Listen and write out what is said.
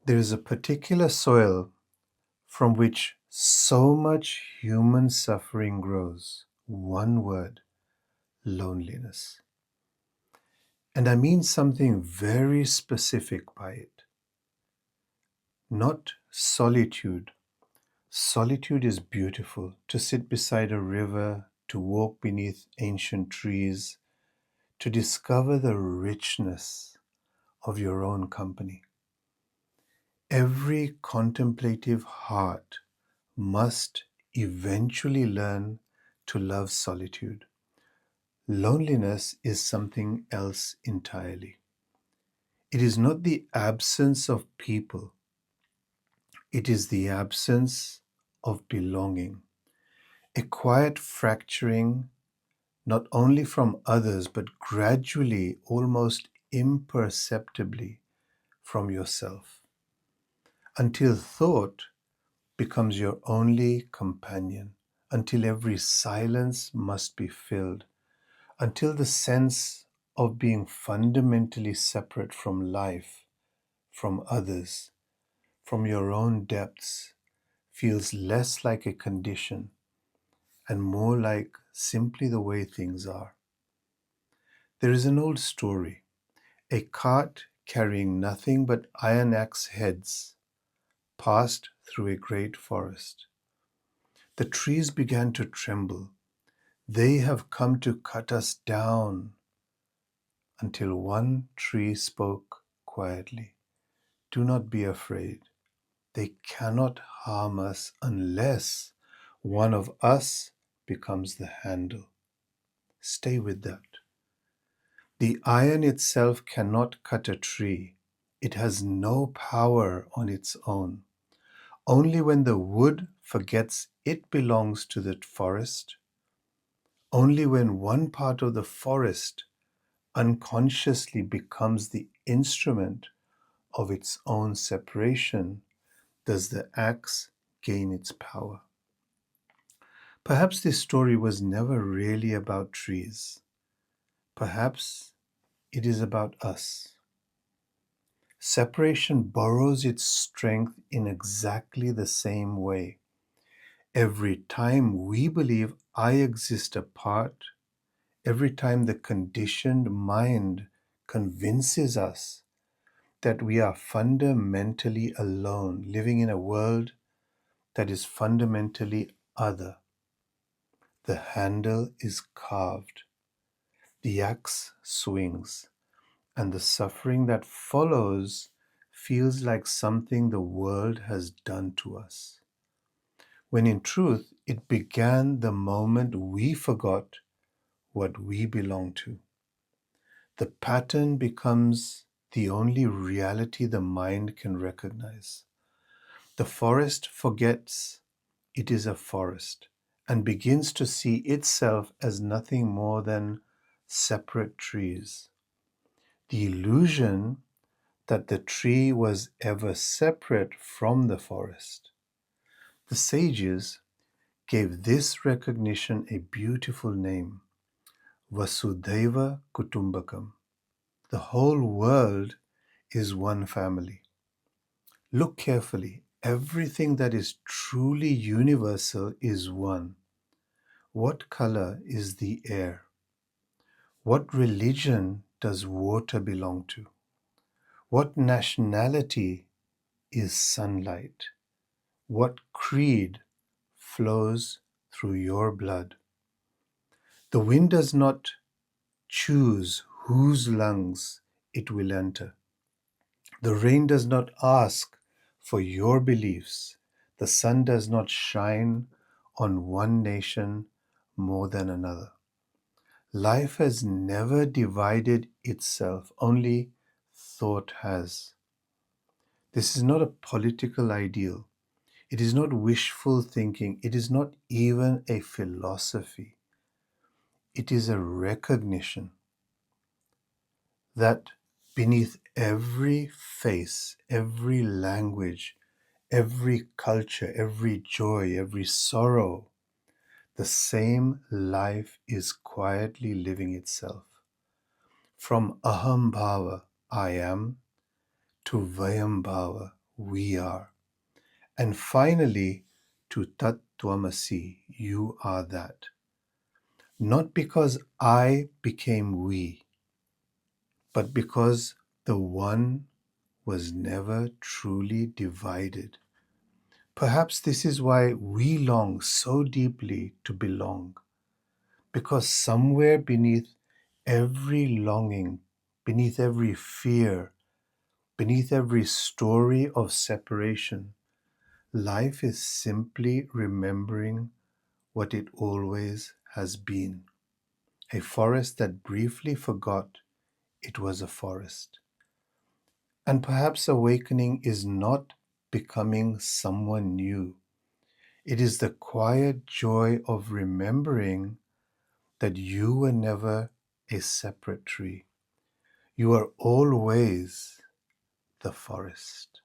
There is a particular soil from which so much human suffering grows. One word: loneliness. And I mean something very specific by it. Not solitude. Solitude is beautiful. To sit beside a river, to walk beneath ancient trees, to discover the richness of your own company. Every contemplative heart must eventually learn to love solitude. Loneliness is something else entirely. It is not the absence of people, it is the absence of belonging, a quiet fracturing not only from others but gradually, almost imperceptibly, from yourself, until thought becomes your only companion, until every silence must be filled, until the sense of being fundamentally separate from life, from others, from your own depths feels less like a condition and more like simply the way things are. There is an old story. A cart carrying nothing but iron axe heads passed through a great forest. The trees began to tremble. They have come to cut us down, until one tree spoke quietly. Do not be afraid. They cannot harm us unless one of us becomes the handle. Stay with that. The iron itself cannot cut a tree. It has no power on its own. Only when the wood forgets it belongs to the forest, only when one part of the forest unconsciously becomes the instrument of its own separation, does the axe gain its power. Perhaps this story was never really about trees. Perhaps it is about us. Separation borrows its strength in exactly the same way. Every time we believe I exist apart, every time the conditioned mind convinces us that we are fundamentally alone, living in a world that is fundamentally other, the handle is carved, the axe swings, and the suffering that follows feels like something the world has done to us, when in truth it began the moment we forgot what we belong to. The pattern becomes the only reality the mind can recognize. The forest forgets it is a forest and begins to see itself as nothing more than separate trees. The illusion that the tree was ever separate from the forest. The sages gave this recognition a beautiful name, Vasudhaiva Kutumbakam. The whole world is one family. Look carefully. Everything that is truly universal is one. What color is the air? What religion does water belong to? What nationality is sunlight? What creed flows through your blood? The wind does not choose whose lungs it will enter. The rain does not ask for your beliefs. The sun does not shine on one nation more than another. Life has never divided itself, only thought has. This is not a political ideal. It is not wishful thinking. It is not even a philosophy. It is a recognition that beneath every face, every language, every culture, every joy, every sorrow, the same life is quietly living itself. From aham bhava, I am, to vayam bhava, we are. And finally, to Tat Twamasi, you are that. Not because I became we, but because the one was never truly divided. Perhaps this is why we long so deeply to belong, because somewhere beneath every longing, beneath every fear, beneath every story of separation, life is simply remembering what it always has been. A forest that briefly forgot it was a forest. And perhaps awakening is not becoming someone new. It is the quiet joy of remembering that you were never a separate tree. You are always the forest.